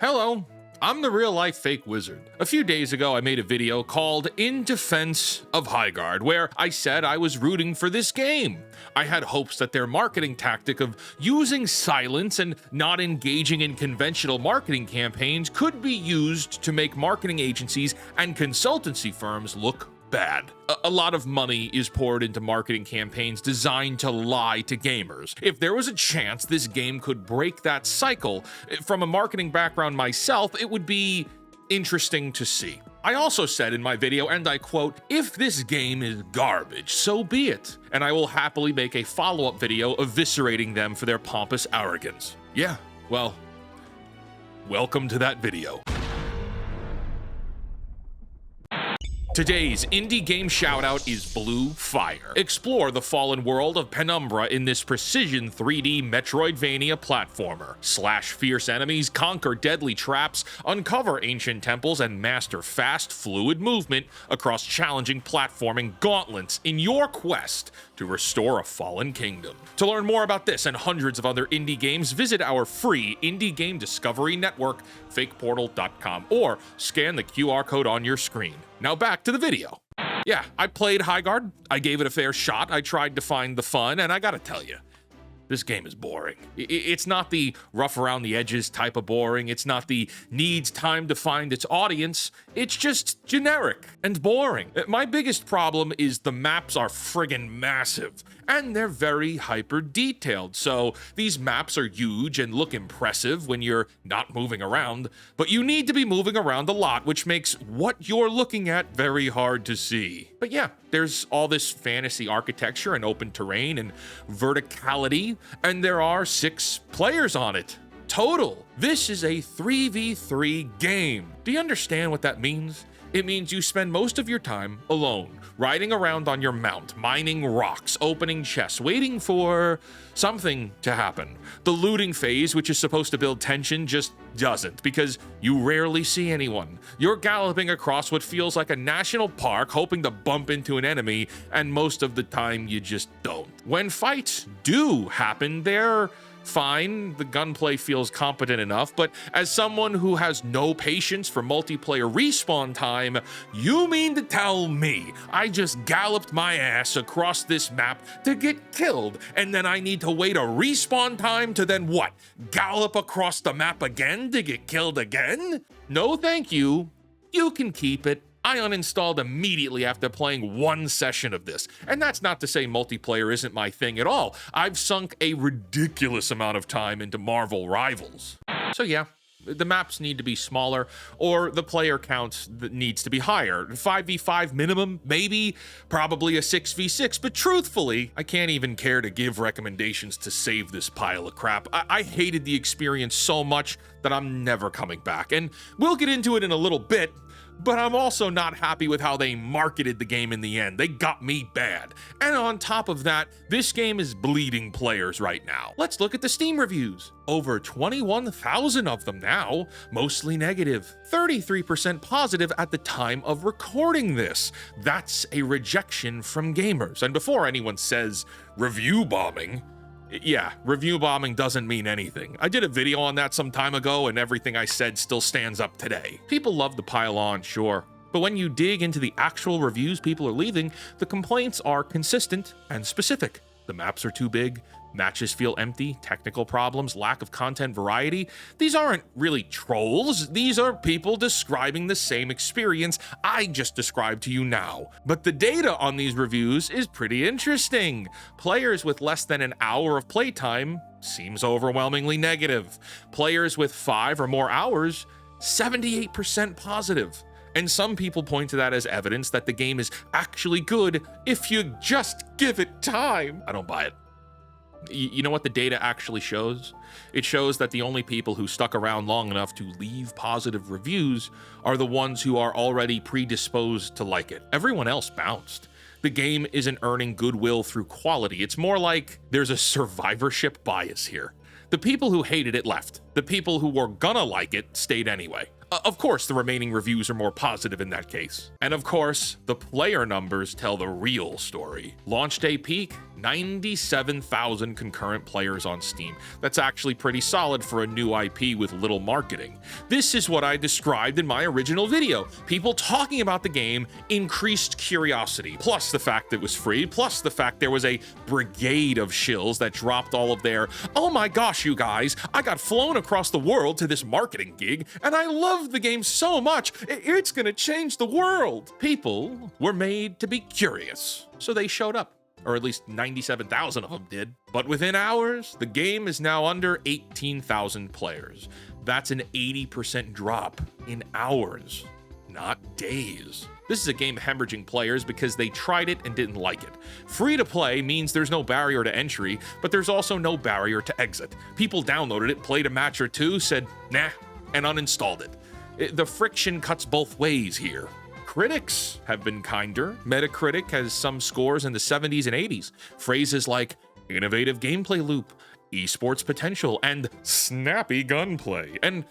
Hello, I'm the real-life fake wizard. A few days ago, I made a video called In Defense of Highguard, where I said I was rooting for this game. I had hopes that their marketing tactic of using silence and not engaging in conventional marketing campaigns could be used to make marketing agencies and consultancy firms look bad. A lot of money is poured into marketing campaigns designed to lie to gamers. If there was a chance this game could break that cycle, from a marketing background myself, it would be interesting to see. I also said in my video, and I quote, "If this game is garbage, so be it, and I will happily make a follow-up video eviscerating them for their pompous arrogance." Yeah, well, welcome to that video. Today's indie game shoutout is Blue Fire. Explore the fallen world of Penumbra in this precision 3D Metroidvania platformer. Slash fierce enemies, conquer deadly traps, uncover ancient temples, and master fast, fluid movement across challenging platforming gauntlets in your quest to restore a fallen kingdom. To learn more about this and hundreds of other indie games, visit our free indie game discovery network, fakeportal.com, or scan the QR code on your screen. Now back to the video. Yeah, I played Highguard, I gave it a fair shot, I tried to find the fun, and I gotta tell you, this game is boring. It's not the rough around the edges type of boring, it's not the needs time to find its audience, it's just generic and boring. My biggest problem is the maps are friggin' massive, and they're very hyper-detailed, so these maps are huge and look impressive when you're not moving around, but you need to be moving around a lot, which makes what you're looking at very hard to see. But yeah, there's all this fantasy architecture and open terrain and verticality, and there are 6 players on it. Total. This is a 3v3 game. Do you understand what that means? It means you spend most of your time alone, riding around on your mount, mining rocks, opening chests, waiting for something to happen. The looting phase, which is supposed to build tension, just doesn't, because you rarely see anyone. You're galloping across what feels like a national park, hoping to bump into an enemy, and most of the time you just don't. When fights do happen, they're fine, the gunplay feels competent enough, but as someone who has no patience for multiplayer respawn time, you mean to tell me I just galloped my ass across this map to get killed, and then I need to wait a respawn time to then what? Gallop across the map again to get killed again? No thank you. You can keep it. I uninstalled immediately after playing 1 session of this. And that's not to say multiplayer isn't my thing at all. I've sunk a ridiculous amount of time into Marvel Rivals. So yeah, the maps need to be smaller, or the player count needs to be higher. 5v5 minimum, maybe, probably a 6v6, but truthfully, I can't even care to give recommendations to save this pile of crap. I hated the experience so much that I'm never coming back, and we'll get into it in a little bit, but I'm also not happy with how they marketed the game in the end. They got me bad. And on top of that, this game is bleeding players right now. Let's look at the Steam reviews. Over 21,000 of them now, mostly negative, 33% positive at the time of recording this. That's a rejection from gamers. And before anyone says review bombing, yeah, review bombing doesn't mean anything. I did a video on that some time ago, and everything I said still stands up today. People love to pile on, sure, but when you dig into the actual reviews people are leaving, the complaints are consistent and specific. The maps are too big, matches feel empty, technical problems, lack of content variety. These aren't really trolls, these are people describing the same experience I just described to you now. But the data on these reviews is pretty interesting. Players with less than an hour of playtime seems overwhelmingly negative. Players with 5 or more hours, 78% positive. And some people point to that as evidence that the game is actually good if you just give it time. I don't buy it. You know what the data actually shows? It shows that the only people who stuck around long enough to leave positive reviews are the ones who are already predisposed to like it. Everyone else bounced. The game isn't earning goodwill through quality. It's more like there's a survivorship bias here. The people who hated it left. The people who were gonna like it stayed anyway. Of course, the remaining reviews are more positive in that case. And of course, the player numbers tell the real story. Launch day peak, 97,000 concurrent players on Steam. That's actually pretty solid for a new IP with little marketing. This is what I described in my original video. People talking about the game increased curiosity, plus the fact it was free, plus the fact there was a brigade of shills that dropped all of their, "Oh my gosh, you guys, I got flown across the world to this marketing gig, and I love the game so much, it's gonna change the world." People were made to be curious, so they showed up. Or at least 97,000 of them did. But within hours, the game is now under 18,000 players. That's an 80% drop in hours, not days. This is a game hemorrhaging players because they tried it and didn't like it. Free to play means there's no barrier to entry, but there's also no barrier to exit. People downloaded it, played a match or two, said, nah, and uninstalled it. The friction cuts both ways here. Critics have been kinder. Metacritic has some scores in the 70s and 80s. Phrases like innovative gameplay loop, esports potential, and snappy gunplay. And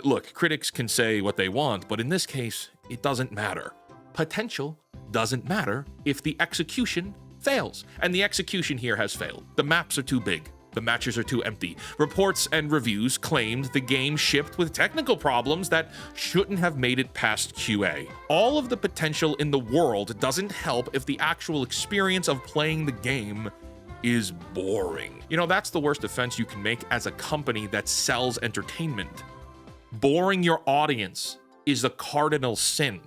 look, critics can say what they want, but in this case, it doesn't matter. Potential doesn't matter if the execution fails. And the execution here has failed. The maps are too big. The matches are too empty. Reports and reviews claimed the game shipped with technical problems that shouldn't have made it past QA. All of the potential in the world doesn't help if the actual experience of playing the game is boring. You know, that's the worst offense you can make as a company that sells entertainment. Boring your audience is the cardinal sin.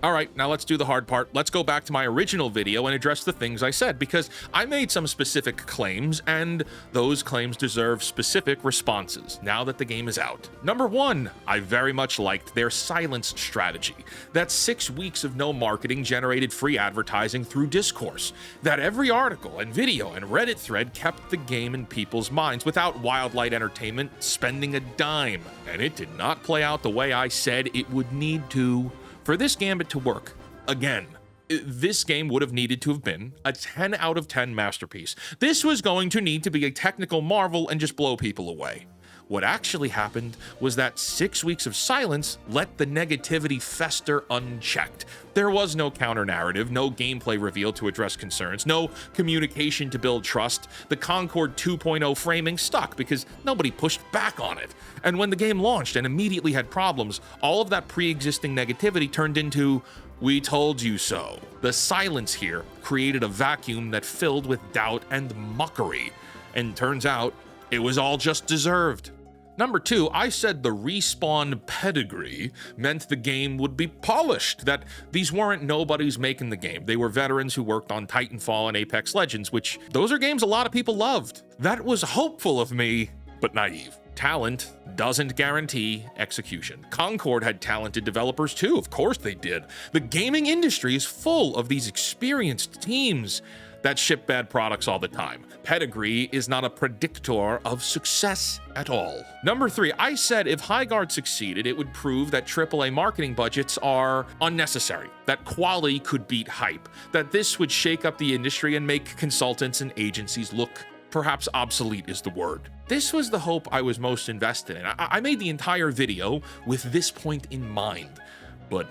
All right, now let's do the hard part. Let's go back to my original video and address the things I said, because I made some specific claims, and those claims deserve specific responses now that the game is out. Number one, I very much liked their silence strategy. That 6 weeks of no marketing generated free advertising through discourse. That every article and video and Reddit thread kept the game in people's minds without Wildlight Entertainment spending a dime. And it did not play out the way I said it would need to. For this gambit to work, again, this game would have needed to have been a 10 out of 10 masterpiece. This was going to need to be a technical marvel and just blow people away. What actually happened was that 6 weeks of silence let the negativity fester unchecked. There was no counter-narrative, no gameplay reveal to address concerns, no communication to build trust. The Concord 2.0 framing stuck because nobody pushed back on it. And when the game launched and immediately had problems, all of that pre-existing negativity turned into, "We told you so." The silence here created a vacuum that filled with doubt and mockery. And turns out, it was all just deserved. Number two, I said the Respawn pedigree meant the game would be polished, that these weren't nobodies making the game. They were veterans who worked on Titanfall and Apex Legends, which those are games a lot of people loved. That was hopeful of me, but naive. Talent doesn't guarantee execution. Concord had talented developers too, of course they did. The gaming industry is full of these experienced teams that ship bad products all the time. Pedigree is not a predictor of success at all. Number three, I said if Highguard succeeded, it would prove that AAA marketing budgets are unnecessary, that quality could beat hype, that this would shake up the industry and make consultants and agencies look perhaps obsolete is the word. This was the hope I was most invested in. I made the entire video with this point in mind, but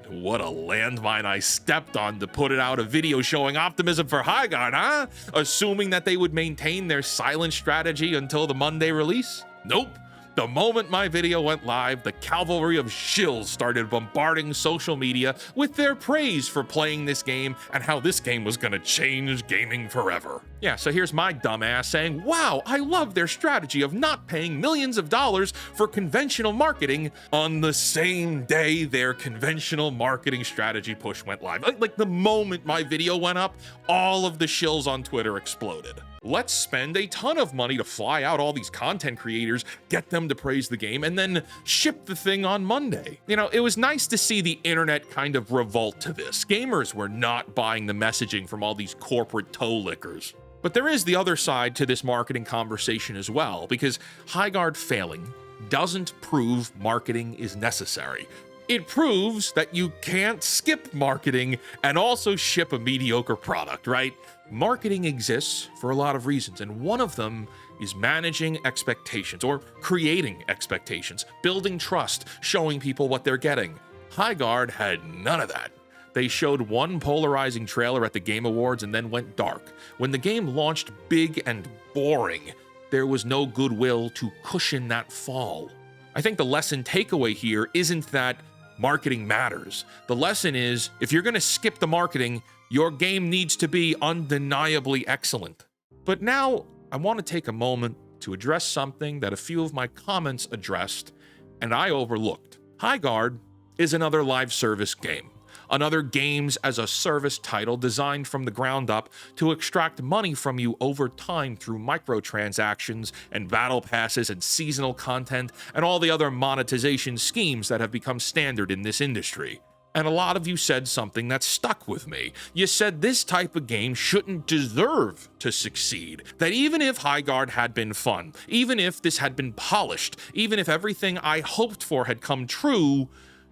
what a landmine I stepped on to put it out a video showing optimism for Highguard, huh? Assuming that they would maintain their silent strategy until the Monday release? Nope. The moment my video went live, the cavalry of shills started bombarding social media with their praise for playing this game and how this game was gonna change gaming forever. Yeah, so here's my dumbass saying, wow, I love their strategy of not paying millions of dollars for conventional marketing on the same day their conventional marketing strategy push went live. Like the moment my video went up, all of the shills on Twitter exploded. Let's spend a ton of money to fly out all these content creators, get them to praise the game, and then ship the thing on Monday. You know, it was nice to see the internet kind of revolt to this. Gamers were not buying the messaging from all these corporate toe lickers. But there is the other side to this marketing conversation as well, because Highguard failing doesn't prove marketing is necessary. It proves that you can't skip marketing and also ship a mediocre product, right? Marketing exists for a lot of reasons, and one of them is managing expectations or creating expectations, building trust, showing people what they're getting. Highguard had none of that. They showed one polarizing trailer at the Game Awards and then went dark. When the game launched big and boring, there was no goodwill to cushion that fall. I think the lesson takeaway here isn't that marketing matters. The lesson is, if you're going to skip the marketing, your game needs to be undeniably excellent. But now, I want to take a moment to address something that a few of my comments addressed, and I overlooked. Highguard is another live service game. Another games as a service title designed from the ground up to extract money from you over time through microtransactions and battle passes and seasonal content and all the other monetization schemes that have become standard in this industry. And a lot of you said something that stuck with me. You said this type of game shouldn't deserve to succeed. That even if Highguard had been fun, even if this had been polished, even if everything I hoped for had come true,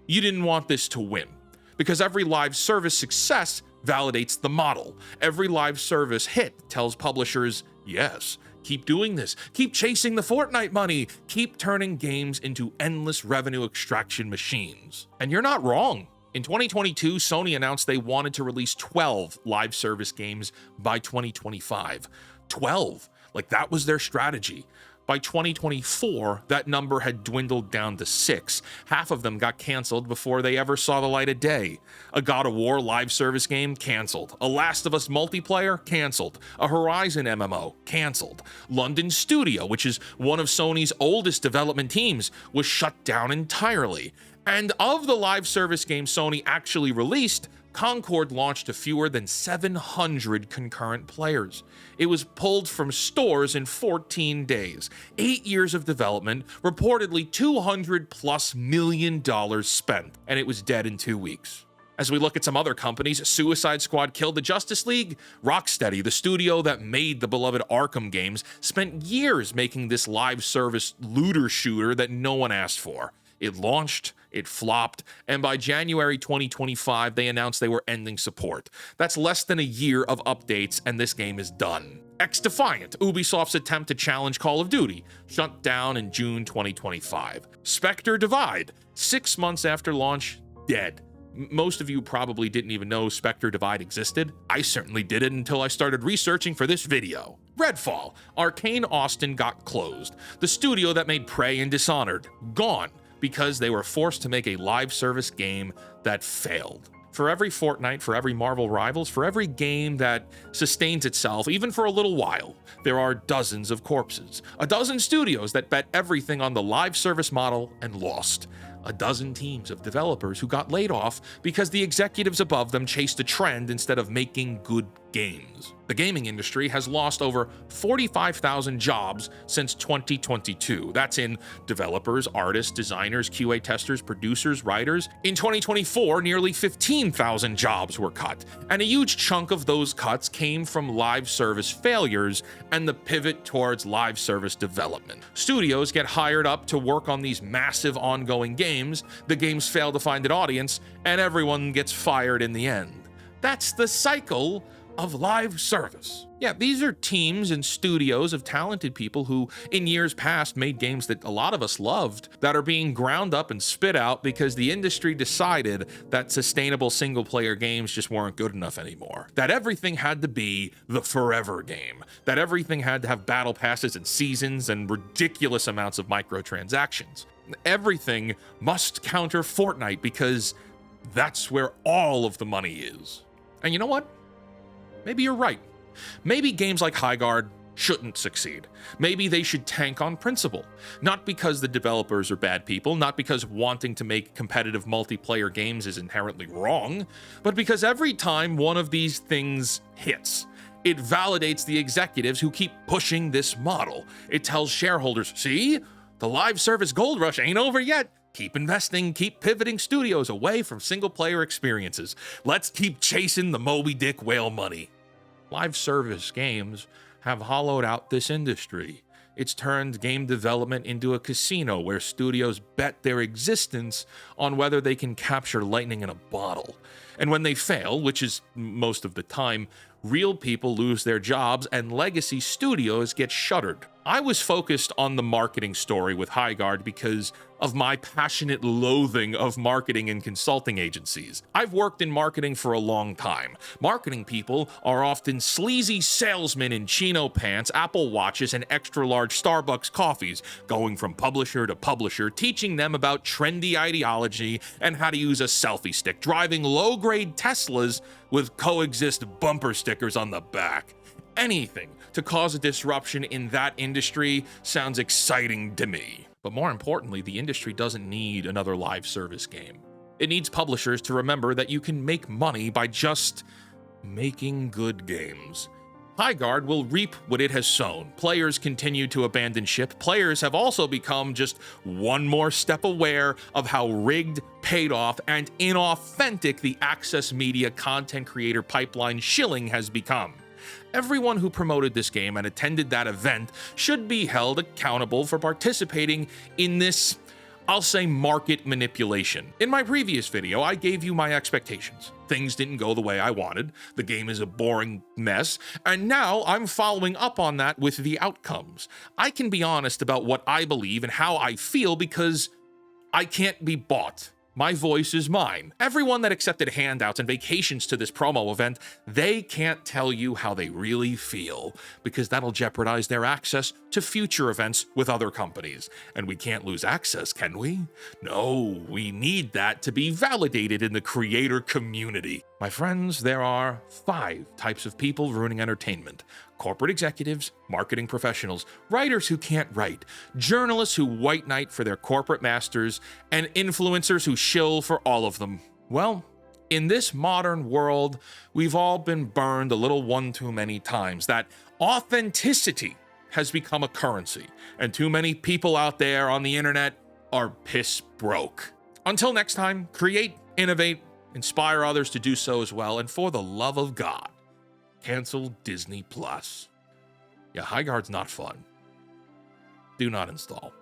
you didn't want this to win. Because every live service success validates the model. Every live service hit tells publishers, yes, keep doing this. Keep chasing the Fortnite money. Keep turning games into endless revenue extraction machines. And you're not wrong. In 2022, Sony announced they wanted to release 12 live service games by 2025. 12. Like, that was their strategy. By 2024, that number had dwindled down to 6. Half of them got canceled before they ever saw the light of day. A God of War live service game, canceled. A Last of Us multiplayer, canceled. A Horizon MMO, canceled. London Studio, which is one of Sony's oldest development teams, was shut down entirely. And of the live service games Sony actually released, Concord launched to fewer than 700 concurrent players. It was pulled from stores in 14 days. 8 years of development, reportedly $200+ million spent, and it was dead in 2 weeks. As we look at some other companies, Suicide Squad killed the Justice League. Rocksteady, the studio that made the beloved Arkham games, spent years making this live service looter shooter that no one asked for. It launched, it flopped, and by January 2025, they announced they were ending support. That's less than a year of updates, and this game is done. X-Defiant, Ubisoft's attempt to challenge Call of Duty, shut down in June 2025. Spectre Divide, 6 months after launch, dead. Most of you probably didn't even know Spectre Divide existed. I certainly didn't until I started researching for this video. Redfall, Arcane Austin got closed. The studio that made Prey and Dishonored, gone, because they were forced to make a live service game that failed. For every Fortnite, for every Marvel Rivals, for every game that sustains itself, even for a little while, there are dozens of corpses. A dozen studios that bet everything on the live service model and lost. A dozen teams of developers who got laid off because the executives above them chased a trend instead of making good games. The gaming industry has lost over 45,000 jobs since 2022. That's in developers, artists, designers, QA testers, producers, writers. In 2024, nearly 15,000 jobs were cut, and a huge chunk of those cuts came from live service failures and the pivot towards live service development. Studios get hired up to work on these massive ongoing games, the games fail to find an audience, and everyone gets fired in the end. That's the cycle of live service. Yeah, these are teams and studios of talented people who, in years past, made games that a lot of us loved that are being ground up and spit out because the industry decided that sustainable single-player games just weren't good enough anymore. That everything had to be the forever game. That everything had to have battle passes and seasons and ridiculous amounts of microtransactions. Everything must counter Fortnite because that's where all of the money is. And you know what? Maybe you're right. Maybe games like Highguard shouldn't succeed. Maybe they should tank on principle. Not because the developers are bad people, not because wanting to make competitive multiplayer games is inherently wrong, but because every time one of these things hits, it validates the executives who keep pushing this model. It tells shareholders, see, the live service gold rush ain't over yet. Keep investing, keep pivoting studios away from single-player experiences. Let's keep chasing the Moby Dick whale money. Live service games have hollowed out this industry. It's turned game development into a casino where studios bet their existence on whether they can capture lightning in a bottle. And when they fail, which is most of the time, real people lose their jobs and legacy studios get shuttered. I was focused on the marketing story with Highguard because of my passionate loathing of marketing and consulting agencies. I've worked in marketing for a long time. Marketing people are often sleazy salesmen in chino pants, Apple watches, and extra-large Starbucks coffees, going from publisher to publisher, teaching them about trendy ideology and how to use a selfie stick, driving low-grade Teslas with coexist bumper stickers on the back. Anything to cause a disruption in that industry sounds exciting to me. But more importantly, the industry doesn't need another live service game. It needs publishers to remember that you can make money by just making good games. Highguard will reap what it has sown. Players continue to abandon ship. Players have also become just one more step aware of how rigged, paid off, and inauthentic the Access Media content creator pipeline shilling has become. Everyone who promoted this game and attended that event should be held accountable for participating in this, I'll say, market manipulation. In my previous video, I gave you my expectations. Things didn't go the way I wanted, the game is a boring mess, and now I'm following up on that with the outcomes. I can be honest about what I believe and how I feel because I can't be bought. My voice is mine. Everyone that accepted handouts and vacations to this promo event, they can't tell you how they really feel, because that'll jeopardize their access to future events with other companies. And we can't lose access, can we? No, we need that to be validated in the creator community. My friends, there are 5 types of people ruining entertainment: corporate executives, marketing professionals, writers who can't write, journalists who white knight for their corporate masters, and influencers who shill for all of them. Well, in this modern world, we've all been burned a little one too many times. That authenticity has become a currency, and too many people out there on the internet are piss broke. Until next time, create, innovate, inspire others to do so as well, and for the love of God, cancel Disney+. Yeah, Highguard's not fun. Do not install.